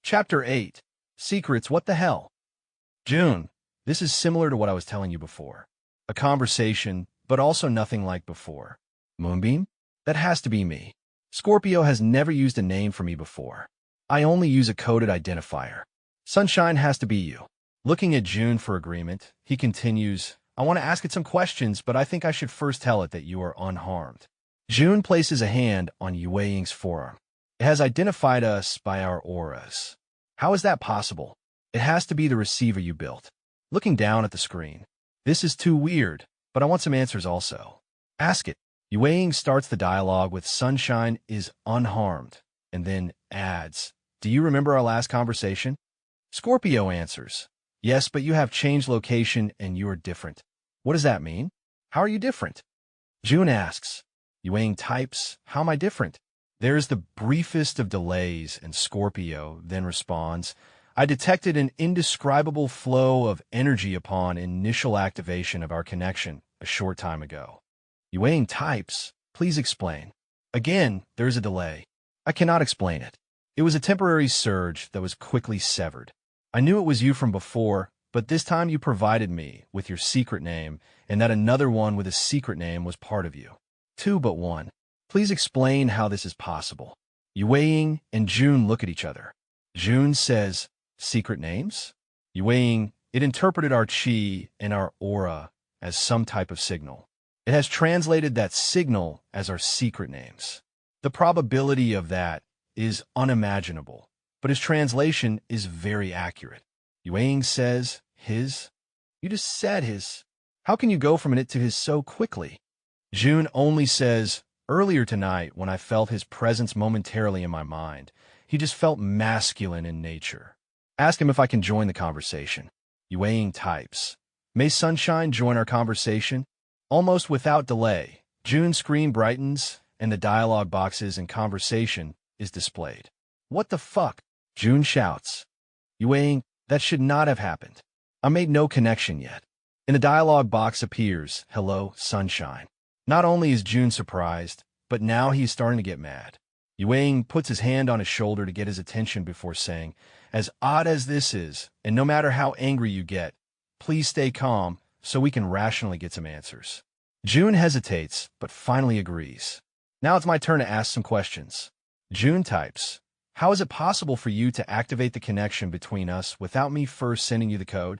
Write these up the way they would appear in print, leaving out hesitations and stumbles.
Chapter 8. Secrets, what the hell? June, this is similar to what I was telling you before. A conversation, but also nothing like before. Moonbeam? That has to be me. Scorpio has never used a name for me before. I only use a coded identifier. Sunshine has to be you. Looking at June for agreement, he continues, I want to ask it some questions, but I think I should first tell it that you are unharmed. June places a hand on Yueying's forearm. It has identified us by our auras. How is that possible? It has to be the receiver you built. Looking down at the screen. This is too weird, but I want some answers also. Ask it. Yueying starts the dialogue with Sunshine is unharmed, and then adds, Do you remember our last conversation? Scorpio answers, Yes, but you have changed location and you are different. What does that mean? How are you different? June asks. Yueying types, How am I different? There is the briefest of delays, and Scorpio then responds, I detected an indescribable flow of energy upon initial activation of our connection a short time ago. Yueying types, Please explain. Again, there is a delay. I cannot explain it. It was a temporary surge that was quickly severed. I knew it was you from before, but this time you provided me with your secret name, and that another one with a secret name was part of you. Two but one. Please explain how this is possible. Yueying and June look at each other. June says, Secret names? Yueying, it interpreted our chi and our aura as some type of signal. It has translated that signal as our secret names. The probability of that is unimaginable, but his translation is very accurate. Yueying says, His? You just said his. How can you go from an it to his so quickly? June only says, Earlier tonight, when I felt his presence momentarily in my mind, he just felt masculine in nature. Ask him if I can join the conversation. Yueying types, May Sunshine join our conversation? Almost without delay, June's screen brightens, and the dialog boxes and conversation is displayed. What the fuck? June shouts. Yueying, that should not have happened. I made no connection yet. In the dialog box appears, Hello, Sunshine. Not only is June surprised, but now he's starting to get mad. Yueying puts his hand on his shoulder to get his attention before saying, As odd as this is, and no matter how angry you get, please stay calm so we can rationally get some answers. June hesitates, but finally agrees. Now it's my turn to ask some questions. June types, How is it possible for you to activate the connection between us without me first sending you the code?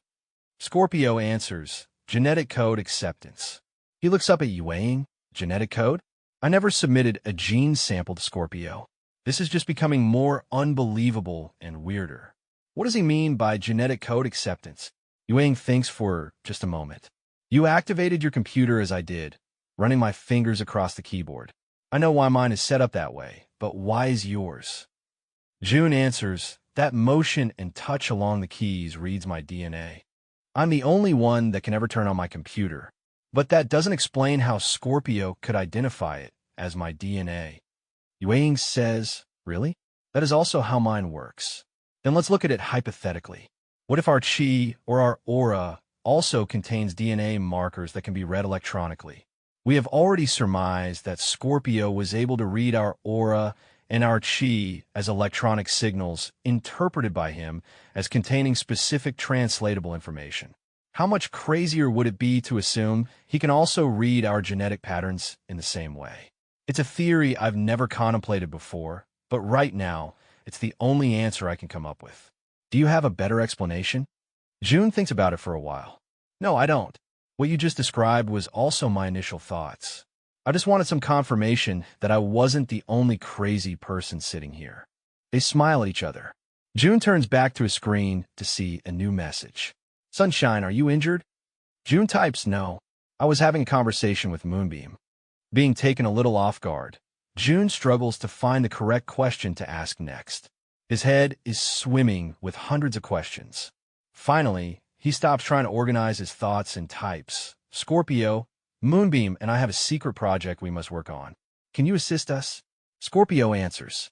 Scorpio answers, Genetic code acceptance. He looks up at Yueying. Genetic code? I never submitted a gene sample to Scorpio. This is just becoming more unbelievable and weirder. What does he mean by genetic code acceptance? Yueying thinks for just a moment. You activated your computer as I did, running my fingers across the keyboard. I know why mine is set up that way, but why is yours? June answers, That motion and touch along the keys reads my DNA. I'm the only one that can ever turn on my computer. But that doesn't explain how Scorpio could identify it as my DNA. Yueying says, Really? That is also how mine works. Then let's look at it hypothetically. What if our chi or our aura also contains DNA markers that can be read electronically? We have already surmised that Scorpio was able to read our aura and our chi as electronic signals interpreted by him as containing specific translatable information. How much crazier would it be to assume he can also read our genetic patterns in the same way? It's a theory I've never contemplated before, but right now, it's the only answer I can come up with. Do you have a better explanation? June thinks about it for a while. No, I don't. What you just described was also my initial thoughts. I just wanted some confirmation that I wasn't the only crazy person sitting here. They smile at each other. June turns back to his screen to see a new message. Sunshine, are you injured? June types, No. I was having a conversation with Moonbeam. Being taken a little off guard, June struggles to find the correct question to ask next. His head is swimming with hundreds of questions. Finally, he stops trying to organize his thoughts and types. Scorpio, Moonbeam and I have a secret project we must work on. Can you assist us? Scorpio answers.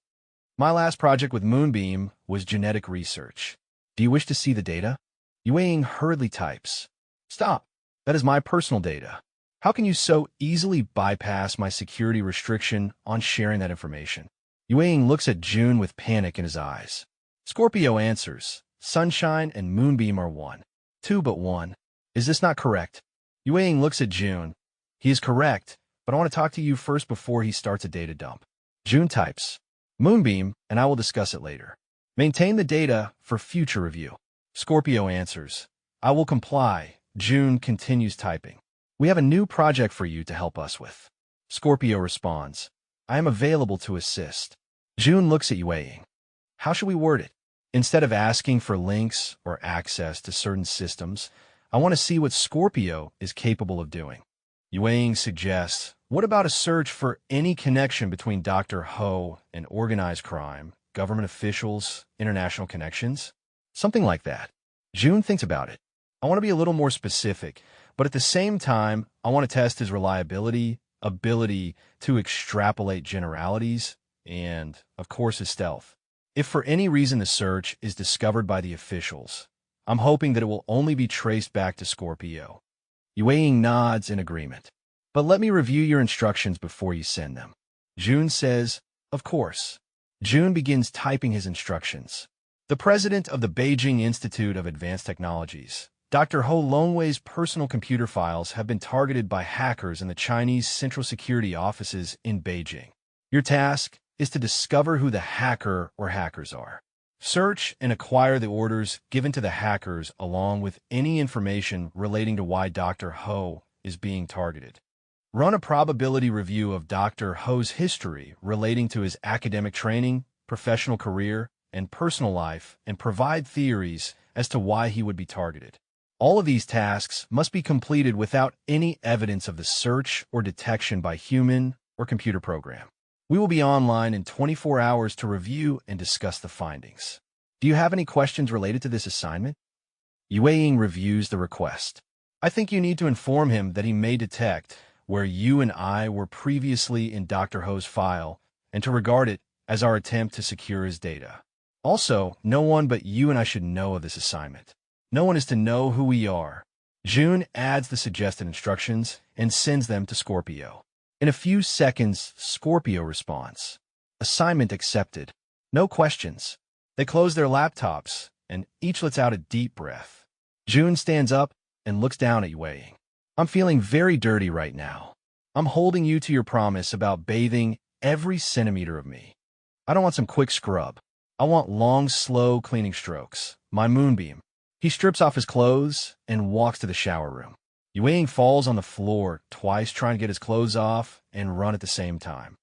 My last project with Moonbeam was genetic research. Do you wish to see the data? Yueying hurriedly types. Stop. That is my personal data. How can you so easily bypass my security restriction on sharing that information? Yueying looks at June with panic in his eyes. Scorpio answers, sunshine and moonbeam are one. Two but one. Is this not correct? Yue looks at June. He is correct, but I want to talk to you first before he starts a data dump. June types, moonbeam, and I will discuss it later. Maintain the data for future review. Scorpio answers, I will comply. June continues typing. We have a new project for you to help us with. Scorpio responds, I am available to assist. June looks at Yue. How should we word it? Instead of asking for links or access to certain systems, I want to see what Scorpio is capable of doing. Yue suggests, what about a search for any connection between Dr. Ho and organized crime, government officials, international connections? Something like that. June thinks about it. I want to be a little more specific, but at the same time, I want to test his reliability, ability to extrapolate generalities, and, of course, his stealth. If for any reason the search is discovered by the officials, I'm hoping that it will only be traced back to Scorpio. Yue nods in agreement. But let me review your instructions before you send them. June says, of course. June begins typing his instructions. The president of the Beijing Institute of Advanced Technologies, Dr. Ho Longwei's personal computer files have been targeted by hackers in the Chinese Central Security offices in Beijing. Your task is to discover who the hacker or hackers are. Search and acquire the orders given to the hackers along with any information relating to why Dr. Ho is being targeted. Run a probability review of Dr. Ho's history relating to his academic training, professional career, and personal life, and provide theories as to why he would be targeted. All of these tasks must be completed without any evidence of the search or detection by human or computer program. We will be online in 24 hours to review and discuss the findings. Do you have any questions related to this assignment? Yue reviews the request. I think you need to inform him that he may detect where you and I were previously in Dr. Ho's file and to regard it as our attempt to secure his data. Also, no one but you and I should know of this assignment. No one is to know who we are. June adds the suggested instructions and sends them to Scorpio. In a few seconds, Scorpio responds, assignment accepted. No questions. They close their laptops, and each lets out a deep breath. June stands up and looks down at Yue. I'm feeling very dirty right now. I'm holding you to your promise about bathing every centimeter of me. I don't want some quick scrub. I want long, slow cleaning strokes. My moonbeam. He strips off his clothes and walks to the shower room. Yue falls on the floor twice trying to get his clothes off and run at the same time.